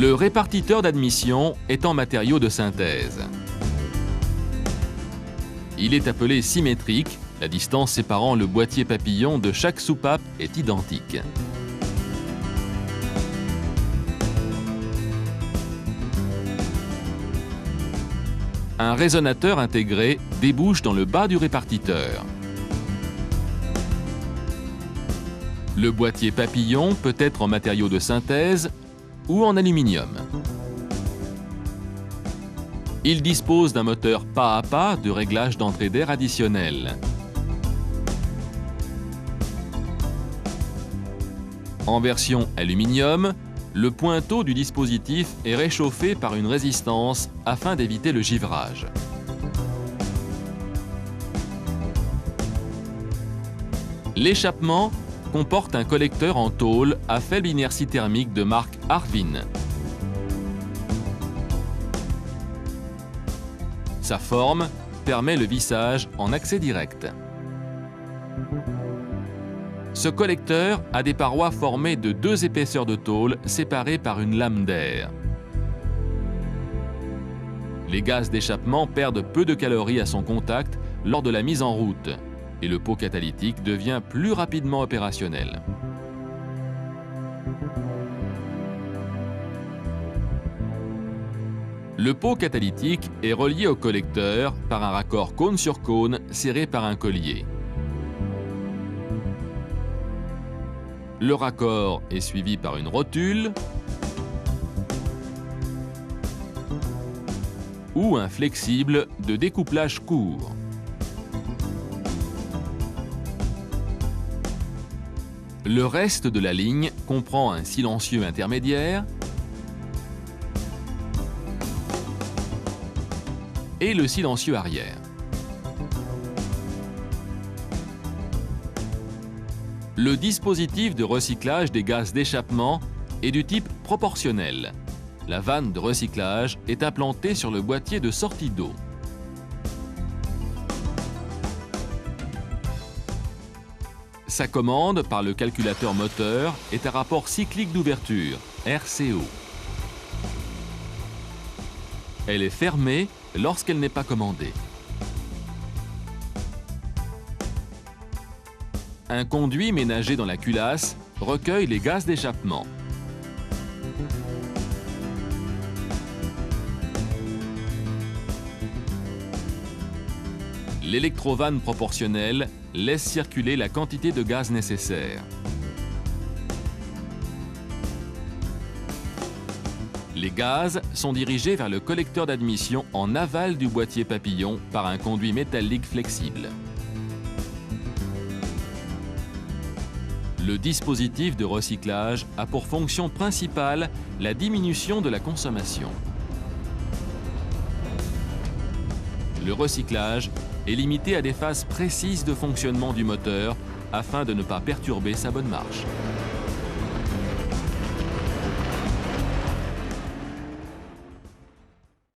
Le répartiteur d'admission est en matériau de synthèse. Il est appelé symétrique, la distance séparant le boîtier papillon de chaque soupape est identique. Un résonateur intégré débouche dans le bas du répartiteur. Le boîtier papillon peut être en matériau de synthèse ou en aluminium. Il dispose d'un moteur pas à pas de réglage d'entrée d'air additionnel. En version aluminium, le pointeau du dispositif est réchauffé par une résistance afin d'éviter le givrage. L'échappement comporte un collecteur en tôle à faible inertie thermique de marque Arvin. Sa forme permet le vissage en accès direct. Ce collecteur a des parois formées de 2 épaisseurs de tôle séparées par une lame d'air. Les gaz d'échappement perdent peu de calories à son contact lors de la mise en route et le pot catalytique devient plus rapidement opérationnel. Le pot catalytique est relié au collecteur par un raccord cône sur cône serré par un collier. Le raccord est suivi par une rotule ou un flexible de découplage court. Le reste de la ligne comprend un silencieux intermédiaire et le silencieux arrière. Le dispositif de recyclage des gaz d'échappement est du type proportionnel. La vanne de recyclage est implantée sur le boîtier de sortie d'eau. Sa commande par le calculateur moteur est un rapport cyclique d'ouverture, RCO. Elle est fermée lorsqu'elle n'est pas commandée. Un conduit ménagé dans la culasse recueille les gaz d'échappement. L'électrovanne proportionnelle laisse circuler la quantité de gaz nécessaire. Les gaz sont dirigés vers le collecteur d'admission en aval du boîtier papillon par un conduit métallique flexible. Le dispositif de recyclage a pour fonction principale la diminution de la consommation. Le recyclage est limité à des phases précises de fonctionnement du moteur afin de ne pas perturber sa bonne marche.